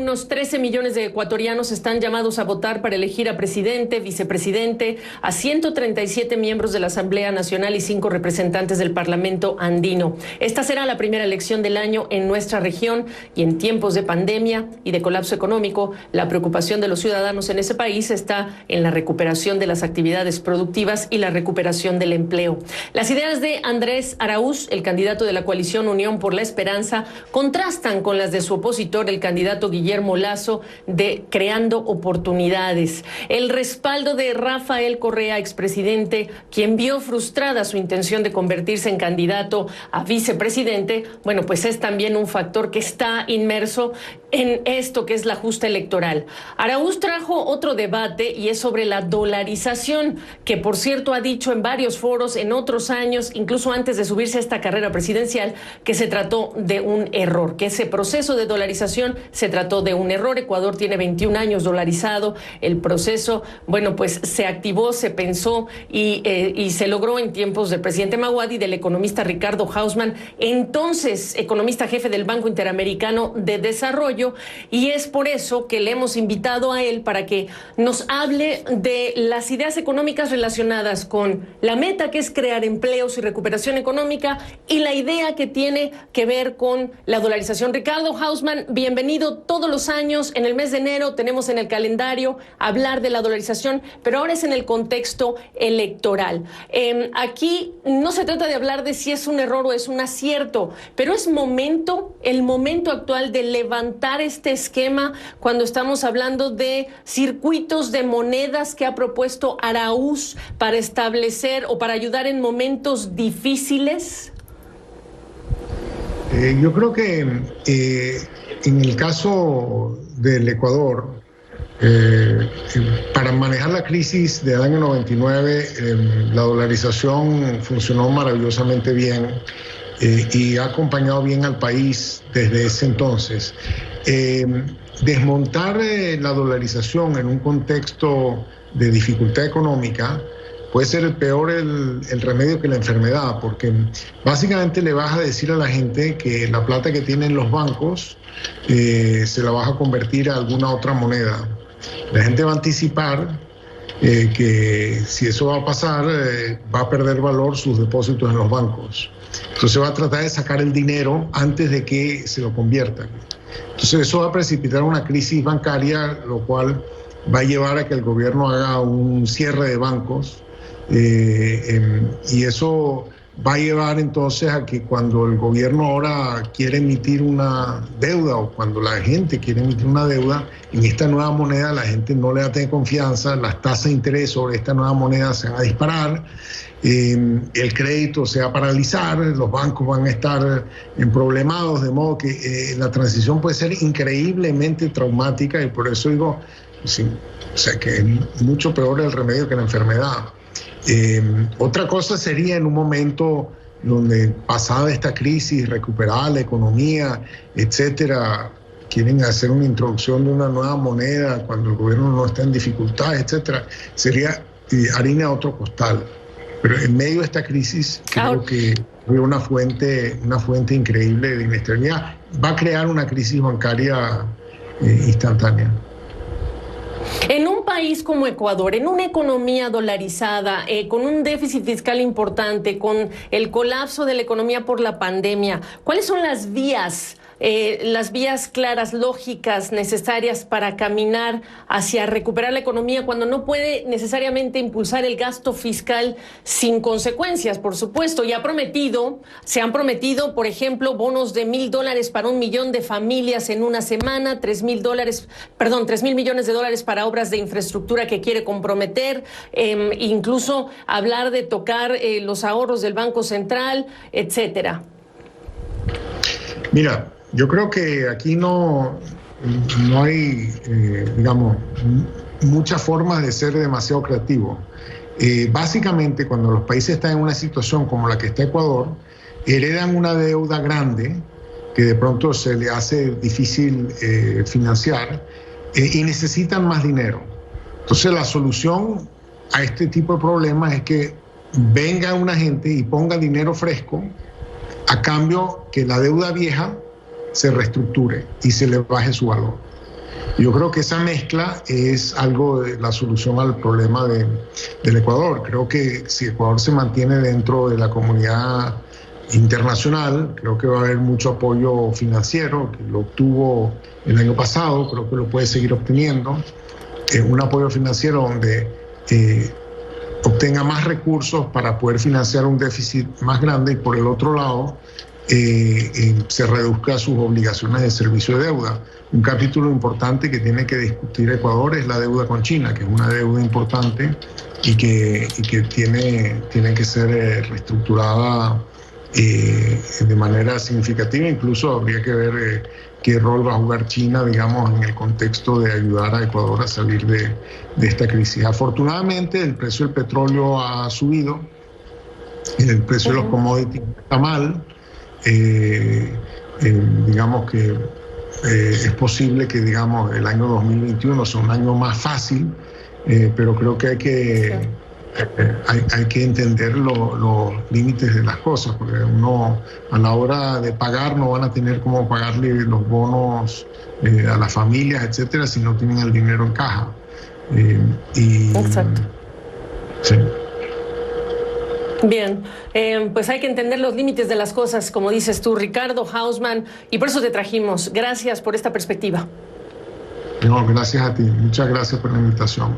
unos 13 millones de ecuatorianos están llamados a votar para elegir a presidente, vicepresidente, a 137 miembros de la Asamblea Nacional y 5 representantes del Parlamento andino. Esta será la primera elección del año en nuestra región y en tiempos de pandemia y de colapso económico, la preocupación de los ciudadanos en ese país está en la recuperación de las actividades productivas y la recuperación del empleo. Las ideas de Andrés Araúz, el candidato de la coalición Unión por la Esperanza, contrastan con las de su opositor, el candidato Guillermo Lasso, de Creando Oportunidades. El respaldo de Rafael Correa, expresidente, quien vio frustrada su intención de convertirse en candidato a vicepresidente, bueno, pues es también un factor que está inmerso en esto que es la justa electoral. Araúz trajo otro debate y es sobre la dolarización, que por cierto ha dicho en varios foros en otros años, incluso antes de subirse a esta carrera presidencial, que se trató de un error, que ese proceso de dolarización se trató de un error. Ecuador tiene 21 años dolarizado, el proceso, bueno, pues se activó, se pensó y se logró en tiempos del presidente Maguad y del economista Ricardo Hausmann, entonces economista jefe del Banco Interamericano de Desarrollo, y es por eso que le hemos invitado a él para que nos hable de las ideas económicas relacionadas con la meta, que es crear empleos y recuperación económica, y la idea que tiene que ver con la dolarización. Ricardo Hausmann, bienvenido. Todos los años, en el mes de enero, tenemos en el calendario hablar de la dolarización, pero ahora es en el contexto electoral. Aquí no se trata de hablar de si es un error o es un acierto, pero es el momento actual de levantar este esquema cuando estamos hablando de circuitos de monedas que ha propuesto Araúz para establecer o para ayudar en momentos difíciles. Yo creo que en el caso del Ecuador, para manejar la crisis del año 99, la dolarización funcionó maravillosamente bien y ha acompañado bien al país desde ese entonces. Desmontar la dolarización en un contexto de dificultad económica puede ser el remedio que la enfermedad, porque básicamente le vas a decir a la gente que la plata que tienen los bancos se la vas a convertir a alguna otra moneda. La gente va a anticipar que si eso va a pasar, va a perder valor sus depósitos en los bancos. Entonces va a tratar de sacar el dinero antes de que se lo conviertan. Entonces eso va a precipitar una crisis bancaria, lo cual va a llevar a que el gobierno haga un cierre de bancos. Y eso va a llevar entonces a que cuando el gobierno ahora quiere emitir una deuda o cuando la gente quiere emitir una deuda en esta nueva moneda, la gente no le va a tener confianza, las tasas de interés sobre esta nueva moneda se van a disparar, el crédito se va a paralizar, los bancos van a estar problemados, de modo que la transición puede ser increíblemente traumática y por eso digo, sí, o sea, que es mucho peor el remedio que la enfermedad. Otra cosa sería en un momento donde pasada esta crisis, recuperada la economía, etcétera, quieren hacer una introducción de una nueva moneda cuando el gobierno no está en dificultad, etcétera, sería harina a otro costal. Pero en medio de esta crisis creo que hay una fuente increíble de inestabilidad. Va a crear una crisis bancaria instantánea. En un país como Ecuador, en una economía dolarizada, con un déficit fiscal importante, con el colapso de la economía por la pandemia, ¿cuáles son las vías claras, lógicas, necesarias para caminar hacia recuperar la economía cuando no puede necesariamente impulsar el gasto fiscal sin consecuencias, por supuesto? Y se han prometido, por ejemplo, bonos de $1,000 para 1 millón de familias en una semana, 3,000 millones de dólares para obras de infraestructura que quiere comprometer, incluso hablar de tocar los ahorros del Banco Central, etcétera. Mira, yo creo que aquí no hay, muchas formas de ser demasiado creativo. Básicamente, cuando los países están en una situación como la que está Ecuador, heredan una deuda grande que de pronto se le hace difícil financiar y necesitan más dinero. Entonces, la solución a este tipo de problemas es que venga una gente y ponga dinero fresco a cambio que la deuda vieja se reestructure y se le baje su valor. Yo creo que esa mezcla es algo de la solución al problema del Ecuador. Creo que si Ecuador se mantiene dentro de la comunidad internacional, creo que va a haber mucho apoyo financiero, que lo obtuvo el año pasado, creo que lo puede seguir obteniendo. Un apoyo financiero donde obtenga más recursos para poder financiar un déficit más grande y por el otro lado se reduzca sus obligaciones de servicio de deuda. Un capítulo importante que tiene que discutir Ecuador es la deuda con China, que es una deuda importante y que tiene que ser reestructurada de manera significativa. Incluso habría que ver qué rol va a jugar China, digamos, en el contexto de ayudar a Ecuador a salir de esta crisis. Afortunadamente, el precio del petróleo ha subido, el precio de los commodities está mal. Digamos que es posible que, digamos, el año 2021 sea un año más fácil, pero creo que hay que entender los límites de las cosas, porque uno a la hora de pagar no van a tener cómo pagarle los bonos a las familias, etcétera, si no tienen el dinero en caja. Exacto. Sí. Bien, pues hay que entender los límites de las cosas, como dices tú, Ricardo Hausmann, y por eso te trajimos. Gracias por esta perspectiva. No, gracias a ti. Muchas gracias por la invitación.